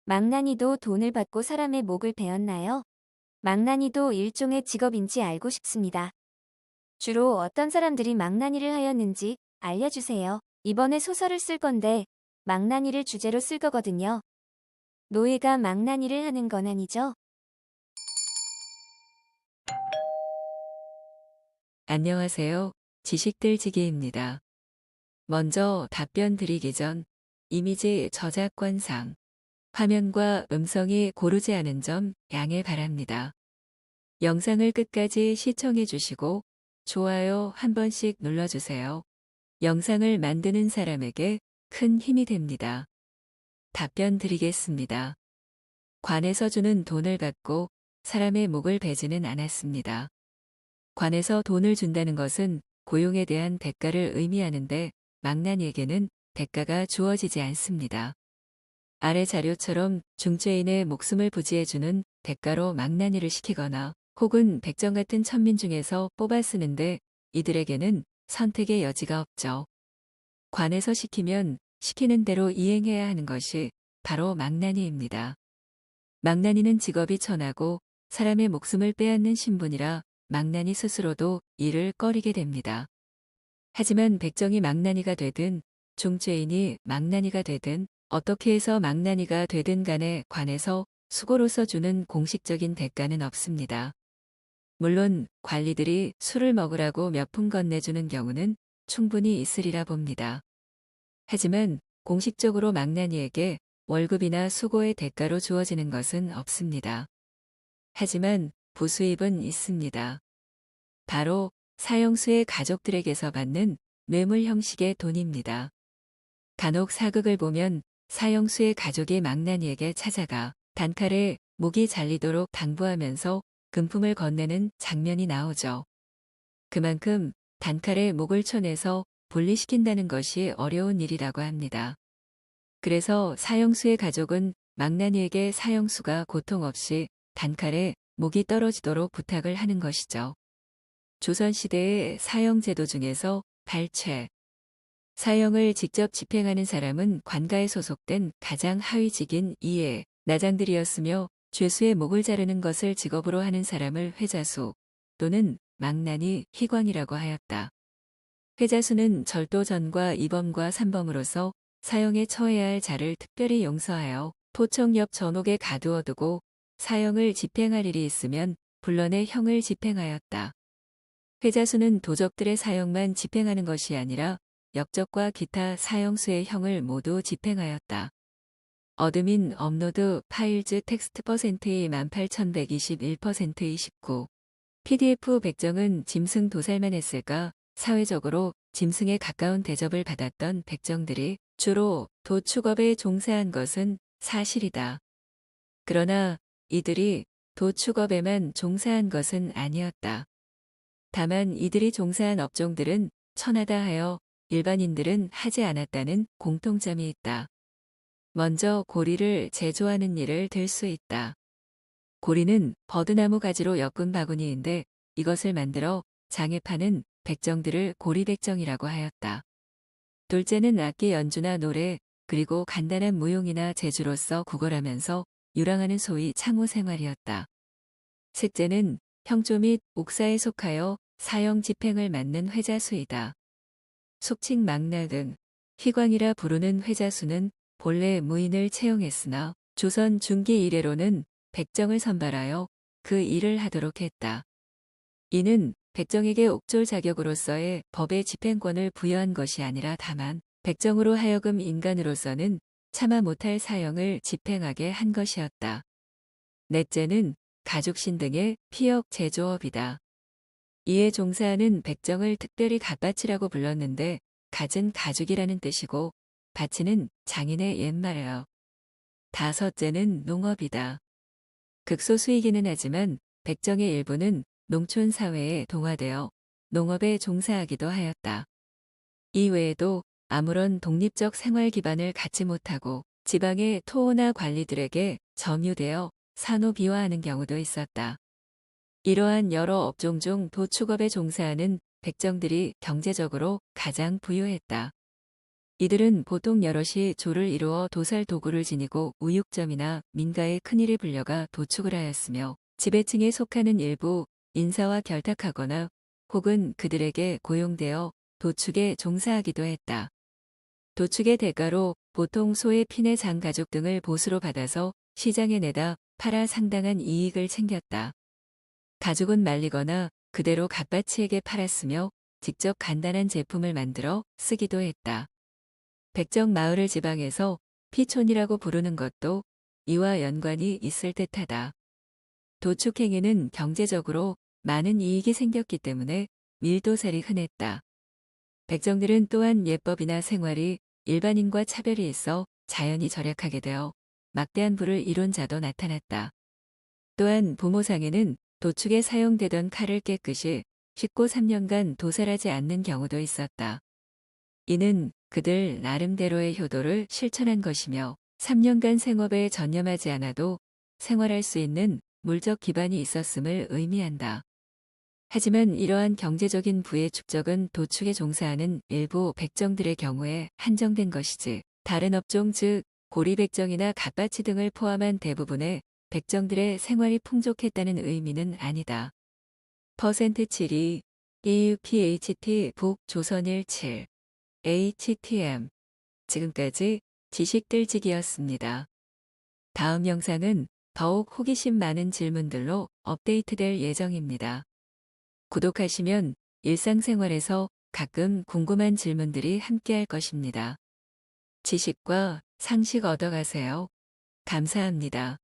망나니도 돈을 받고 사람의 목을 베었나요? 망나니도 일종의 직업인지 알고 싶습니다. 주로 어떤 사람들이 망나니를 하였는지 알려주세요. 이번에 소설을 쓸 건데 망나니를 주제로 쓸 거거든요. 노예가 망나니를 하는 건 아니죠? 안녕하세요. 지식들지기입니다. 먼저 답변 드리기 전 이미지 저작권상 화면과 음성이 고르지 않은 점 양해 바랍니다. 영상을 끝까지 시청해 주시고 좋아요 한 번씩 눌러주세요. 영상을 만드는 사람에게 큰 힘이 됩니다. 답변 드리겠습니다. 관에서 주는 돈을 받고 사람의 목을 베지는 않았습니다. 관에서 돈을 준다는 것은 고용에 대한 대가를 의미하는데 망나니에게는 대가가 주어지지 않습니다. 아래 자료처럼 중죄인의 목숨을 부지해주는 대가로 망나니를 시키거나 혹은 백정 같은 천민 중에서 뽑아 쓰는데 이들에게는 선택의 여지가 없죠. 관에서 시키면 시키는 대로 이행해야 하는 것이 바로 망나니입니다. 망나니는 직업이 천하고 사람의 목숨을 빼앗는 신분이라 망나니 스스로도 이를 꺼리게 됩니다. 하지만 백정이 망나니가 되든 중죄인이 망나니가 되든 어떻게 해서 망나니가 되든 간에 관에서 수고로서 주는 공식적인 대가는 없습니다. 물론 관리들이 술을 먹으라고 몇 푼 건네주는 경우는 충분히 있으리라 봅니다. 하지만 공식적으로 망나니에게 월급이나 수고의 대가로 주어지는 것은 없습니다. 하지만 부수입은 있습니다. 바로 사형수의 가족들에게서 받는 뇌물 형식의 돈입니다. 간혹 사극을 보면 사형수의 가족이 망나니에게 찾아가 단칼에 목이 잘리도록 당부하면서 금품을 건네는 장면이 나오죠. 그만큼 단칼에 목을 쳐내서 분리시킨다는 것이 어려운 일이라고 합니다. 그래서 사형수의 가족은 망나니에게 사형수가 고통 없이 단칼에 목이 떨어지도록 부탁을 하는 것이죠. 조선시대의 사형제도 중에서 발췌. 사형을 직접 집행하는 사람은 관가에 소속된 가장 하위직인 이에 나장들이었으며 죄수의 목을 자르는 것을 직업으로 하는 사람을 회자수 또는 망나니 희광이라고 하였다. 회자수는 절도전과 이범과 삼범으로서 사형에 처해야 할 자를 특별히 용서하여 토청 옆 전옥에 가두어두고 사형을 집행할 일이 있으면 불러내 형을 집행하였다. 회자수는 도적들의 사형만 집행하는 것이 아니라 역적과 기타 사형수의 형을 모두 집행하였다. 어드민 업로드 파일즈 텍스트 퍼센트의 18,121%의 19. PDF 백정은 짐승 도살만 했을까? 사회적으로 짐승에 가까운 대접을 받았던 백정들이 주로 도축업에 종사한 것은 사실이다. 그러나 이들이 도축업에만 종사한 것은 아니었다. 다만 이들이 종사한 업종들은 천하다 하여 일반인들은 하지 않았다는 공통점이 있다. 먼저 고리를 제조하는 일을 들 수 있다. 고리는 버드나무 가지로 엮은 바구니인데 이것을 만들어 장에 파는 백정들을 고리백정이라고 하였다. 둘째는 악기 연주나 노래 그리고 간단한 무용이나 제주로서 구걸하면서 유랑하는 소위 창호 생활이었다. 셋째는 형조 및 옥사에 속하여 사형 집행을 맡는 회자수이다. 속칭 망나 등 희광이라 부르는 회자수는 본래 무인을 채용했으나 조선 중기 이래로는 백정을 선발하여 그 일을 하도록 했다. 이는 백정에게 옥졸 자격으로서의 법의 집행권을 부여한 것이 아니라 다만 백정으로 하여금 인간으로서는 참아 못할 사형을 집행하게 한 것이었다. 넷째는 가죽신 등의 피역 제조업이다. 이에 종사하는 백정을 특별히 갓바치라고 불렀는데 갓은 가죽이라는 뜻이고 바치는 장인의 옛말이요. 다섯째는 농업이다. 극소수이기는 하지만 백정의 일부는 농촌 사회에 동화되어 농업에 종사하기도 하였다. 이 외에도 아무런 독립적 생활 기반을 갖지 못하고 지방의 토호나 관리들에게 점유되어 산호비화하는 경우도 있었다. 이러한 여러 업종 중 도축업에 종사하는 백정들이 경제적으로 가장 부유했다. 이들은 보통 여럿이 조를 이루어 도살 도구를 지니고 우육점이나 민가에 큰일을 불려가 도축을 하였으며 지배층에 속하는 일부 인사와 결탁하거나 혹은 그들에게 고용되어 도축에 종사하기도 했다. 도축의 대가로 보통 소의 피내 장 가죽 등을 보수로 받아서 시장에 내다 팔아 상당한 이익을 챙겼다. 가죽은 말리거나 그대로 갓바치에게 팔았으며 직접 간단한 제품을 만들어 쓰기도 했다. 백정 마을을 지방에서 피촌이라고 부르는 것도 이와 연관이 있을 듯하다. 도축행위는 경제적으로 많은 이익이 생겼기 때문에 밀도살이 흔했다. 백정들은 또한 예법이나 생활이 일반인과 차별이 있어 자연히 절약하게 되어 막대한 부를 이룬 자도 나타났다. 또한 부모상에는 도축에 사용되던 칼을 깨끗이 씻고 3년간 도살하지 않는 경우도 있었다. 이는 그들 나름대로의 효도를 실천한 것이며 3년간 생업에 전념하지 않아도 생활할 수 있는 물적 기반이 있었음을 의미한다. 하지만 이러한 경제적인 부의 축적은 도축에 종사하는 일부 백정들의 경우에 한정된 것이지 다른 업종 즉 고리백정이나 갓바치 등을 포함한 대부분의 백정들의 생활이 풍족했다는 의미는 아니다. %7이 EUPHT 북 조선일 7 HTM 지금까지 지식들지기였습니다. 다음 영상은 더욱 호기심 많은 질문들로 업데이트될 예정입니다. 구독하시면 일상생활에서 가끔 궁금한 질문들이 함께할 것입니다. 지식과 상식 얻어가세요. 감사합니다.